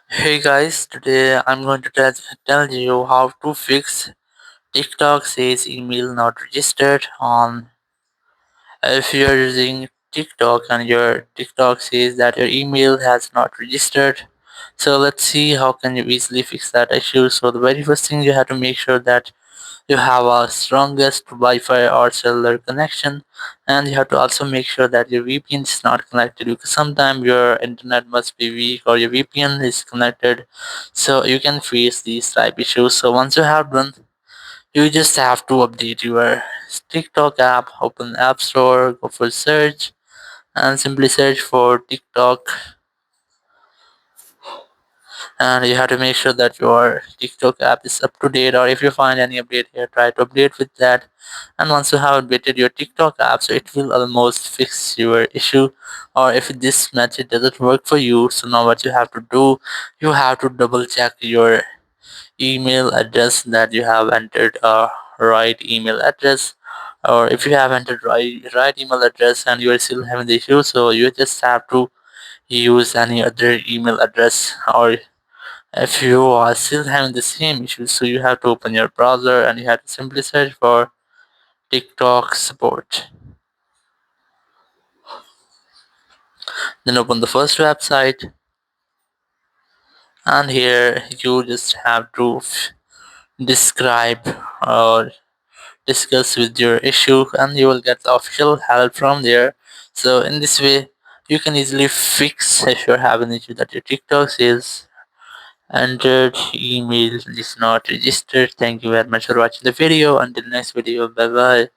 Hey guys, today I'm going to tell you how to fix TikTok says email not registered on if you're using TikTok and your TikTok says that your email has not registered. So let's see how can you easily fix that issue. So the very first thing, you have to make sure that you have a strongest Wi-Fi or cellular connection, and you have to also make sure that your VPN is not connected, because sometimes your internet must be weak or your VPN is connected, so you can face these type issues. So once you have done, you just have to update your TikTok app, open App Store, go for search, and simply search for TikTok, and you have to make sure that your TikTok app is up to date, or if you find any update here, try to update with that. And once you have updated your TikTok app, so it will almost fix your issue. Or if this method doesn't work for you, so now what you have to do, you have to double check your email address, that you have entered a right email address. Or if you have entered right email address and you are still having the issue, so you just have to use any other email address. Or if you are still having the same issue, so you have to open your browser and you have to simply search for TikTok support. Then open the first website, and here you just have to describe or discuss with your issue, and you will get the official help from there. So in this way, you can easily fix if you're having an issue that your TikTok says entered email is not registered. Thank you very much for watching the video. Until next video, bye bye.